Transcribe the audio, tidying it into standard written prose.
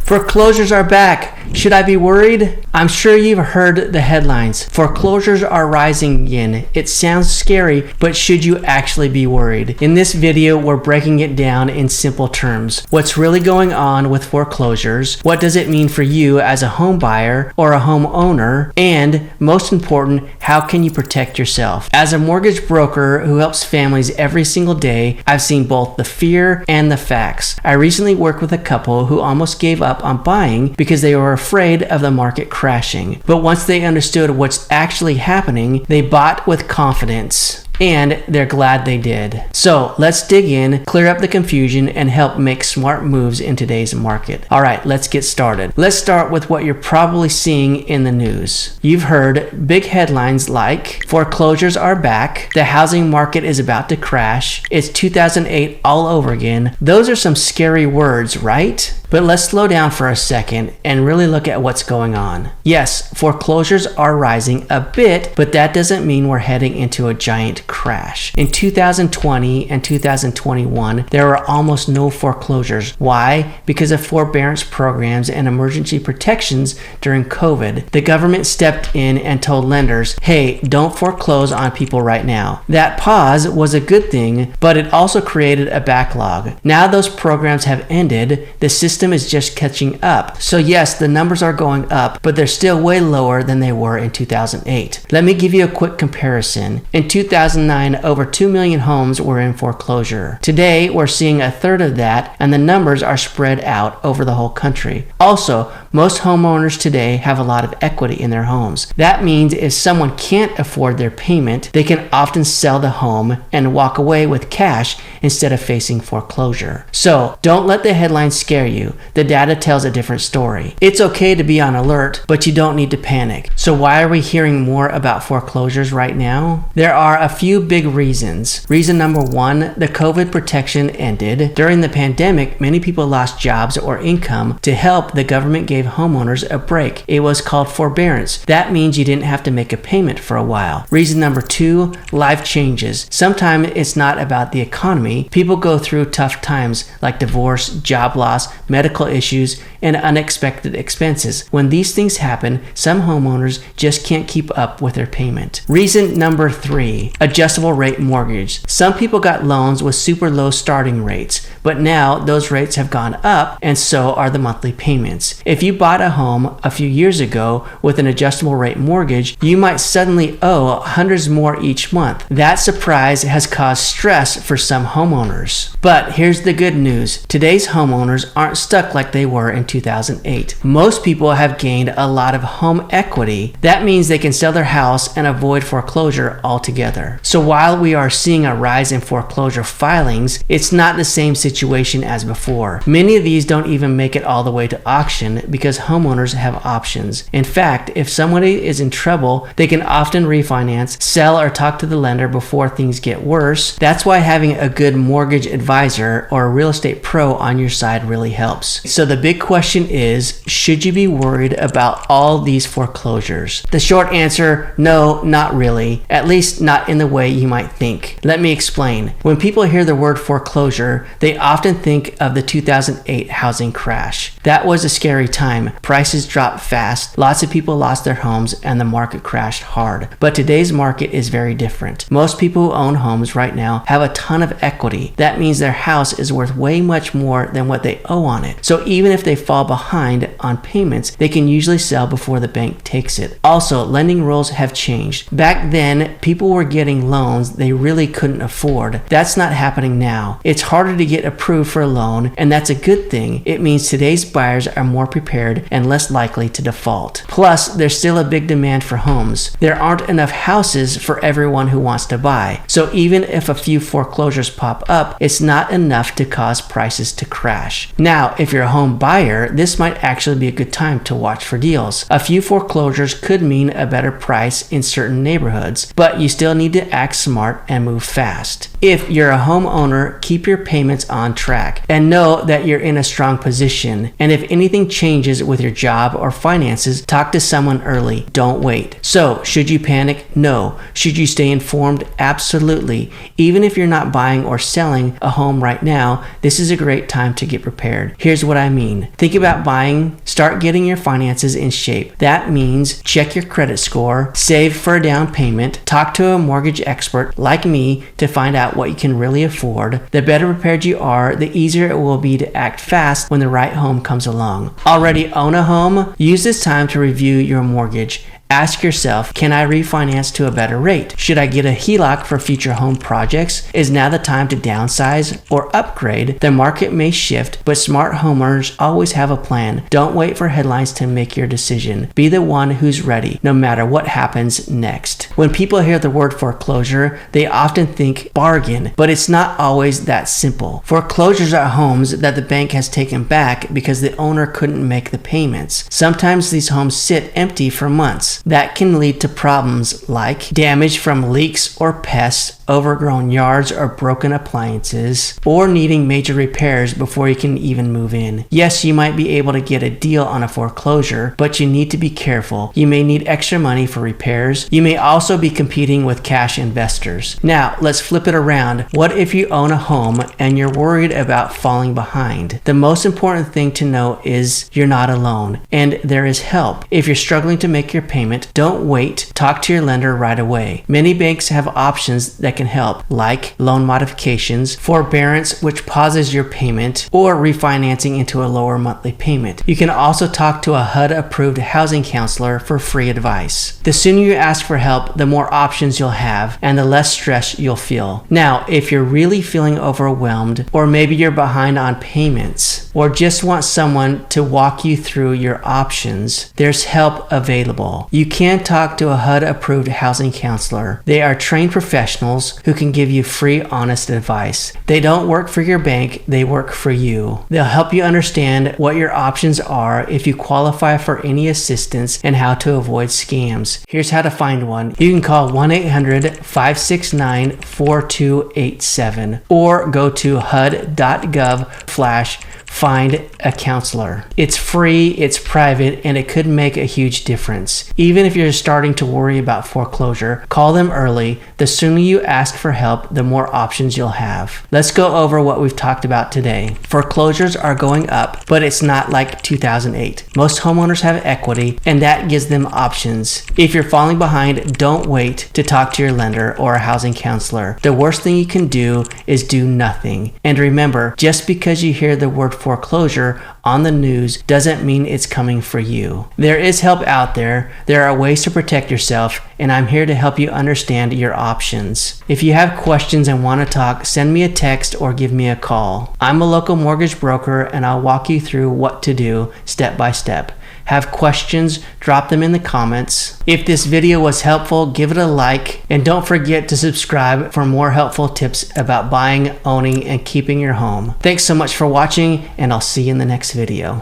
Foreclosures are back. Should I be worried? I'm sure you've heard the headlines. Foreclosures are rising again. It sounds scary, but should you actually be worried? In this video, we're breaking it down in simple terms. What's really going on with foreclosures? What does it mean for you as a home buyer or a homeowner? And most important, how can you protect yourself? As a mortgage broker who helps families every single day, I've seen both the fear and the facts. I recently worked with a couple who almost gave up on buying because they were afraid of the market crashing. But once they understood what's actually happening, they bought with confidence. And they're glad they did. So let's dig in, clear up the confusion, and help make smart moves in today's market. All right, let's get started. Let's start with what you're probably seeing in the news. You've heard big headlines like foreclosures are back, the housing market is about to crash, it's 2008 all over again. Those are some scary words, right? But let's slow down for a second and really look at what's going on. Yes, foreclosures are rising a bit, but that doesn't mean we're heading into a giant crash. In 2020 and 2021, there were almost no foreclosures. Why? Because of forbearance programs and emergency protections during COVID. The government stepped in and told lenders, hey, don't foreclose on people right now. That pause was a good thing, but it also created a backlog. Now those programs have ended, the system is just catching up. So yes, the numbers are going up, but they're still way lower than they were in 2008. Let me give you a quick comparison. In 2009, over 2 million homes were in foreclosure. Today, we're seeing a third of that, and the numbers are spread out over the whole country. Also, most homeowners today have a lot of equity in their homes. That means if someone can't afford their payment, they can often sell the home and walk away with cash instead of facing foreclosure. So, don't let the headlines scare you. The data tells a different story. It's okay to be on alert, but you don't need to panic. So why are we hearing more about foreclosures right now? There are a few big reasons. Reason number one, the COVID protection ended. During the pandemic, many people lost jobs or income. To help, the government gave homeowners a break. It was called forbearance. That means you didn't have to make a payment for a while. Reason number two, life changes. Sometimes it's not about the economy. People go through tough times like divorce, job loss, medical issues, and unexpected expenses. When these things happen, some homeowners just can't keep up with their payment. Reason number three, adjustable rate mortgage. Some people got loans with super low starting rates, but now those rates have gone up and so are the monthly payments. If you bought a home a few years ago with an adjustable rate mortgage, you might suddenly owe hundreds more each month. That surprise has caused stress for some homeowners. But here's the good news. Today's homeowners aren't stuck like they were in 2008. Most people have gained a lot of home equity. That means they can sell their house and avoid foreclosure altogether. So while we are seeing a rise in foreclosure filings, it's not the same situation as before. Many of these don't even make it all the way to auction because homeowners have options. In fact, if somebody is in trouble, they can often refinance, sell, or talk to the lender before things get worse. That's why having a good mortgage advisor or a real estate pro on your side really helps. So the big question is, should you be worried about all these foreclosures? The short answer, no, not really. At least not in the way you might think. Let me explain. When people hear the word foreclosure, they often think of the 2008 housing crash. That was a scary time. Prices dropped fast, lots of people lost their homes, and the market crashed hard. But today's market is very different. Most people who own homes right now have a ton of equity. That means their house is worth way much more than what they owe on it. So even if they fall behind on payments, they can usually sell before the bank takes it. Also, lending rules have changed. Back then, people were getting loans they really couldn't afford. That's not happening now. It's harder to get approved for a loan, and that's a good thing. It means today's buyers are more prepared and less likely to default. Plus, there's still a big demand for homes. There aren't enough houses for everyone who wants to buy. So even if a few foreclosures pop up, it's not enough to cause prices to crash. Now, if you're a home buyer, this might actually be a good time to watch for deals. A few foreclosures could mean a better price in certain neighborhoods, but you still need to act smart and move fast. If you're a homeowner, keep your payments on track and know that you're in a strong position. And if anything changes with your job or finances, talk to someone early. Don't wait. So, should you panic? No. Should you stay informed? Absolutely. Even if you're not buying or selling a home right now, this is a great time to get prepared. Here's what I mean. Think about buying. Start getting your finances in shape. That means check your credit score, save for a down payment, talk to a mortgage expert like me to find out what you can really afford. The better prepared you are, the easier it will be to act fast when the right home comes along. Already own a home? Use this time to review your mortgage. Ask yourself, can I refinance to a better rate? Should I get a HELOC for future home projects? Is now the time to downsize or upgrade? The market may shift, but smart homeowners always have a plan. Don't wait for headlines to make your decision. Be the one who's ready, no matter what happens next. When people hear the word foreclosure, they often think bargain, but it's not always that simple. Foreclosures are homes that the bank has taken back because the owner couldn't make the payments. Sometimes these homes sit empty for months. That can lead to problems like damage from leaks or pests, overgrown yards or broken appliances, or needing major repairs before you can even move in. Yes, you might be able to get a deal on a foreclosure, but you need to be careful. You may need extra money for repairs. You may also be competing with cash investors. Now, let's flip it around. What if you own a home and you're worried about falling behind? The most important thing to know is you're not alone, and there is help. If you're struggling to make your payment, don't wait. Talk to your lender right away. Many banks have options that can help, like loan modifications, forbearance, which pauses your payment, or refinancing into a lower monthly payment. You can also talk to a HUD-approved housing counselor for free advice. The sooner you ask for help, the more options you'll have, and the less stress you'll feel. Now, if you're really feeling overwhelmed, or maybe you're behind on payments, or just want someone to walk you through your options, there's help available. You can talk to a HUD-approved housing counselor. They are trained professionals who can give you free, honest advice. They don't work for your bank, they work for you. They'll help you understand what your options are, if you qualify for any assistance, and how to avoid scams. Here's how to find one. You can call 1-800-569-4287 or go to hud.gov/find a counselor. It's free, it's private, and it could make a huge difference. Even if you're starting to worry about foreclosure, call them early. The sooner you ask for help, the more options you'll have. Let's go over what we've talked about today. Foreclosures are going up, but it's not like 2008. Most homeowners have equity, and that gives them options. If you're falling behind, don't wait to talk to your lender or a housing counselor. The worst thing you can do is do nothing. And remember, just because you hear the word foreclosure on the news doesn't mean it's coming for you. There is help out there. There are ways to protect yourself, and I'm here to help you understand your options. If you have questions and want to talk, send me a text or give me a call. I'm a local mortgage broker, and I'll walk you through what to do step by step. Have questions? Drop them in the comments. If this video was helpful, give it a like, and don't forget to subscribe for more helpful tips about buying, owning, and keeping your home. Thanks so much for watching, and I'll see you in the next video.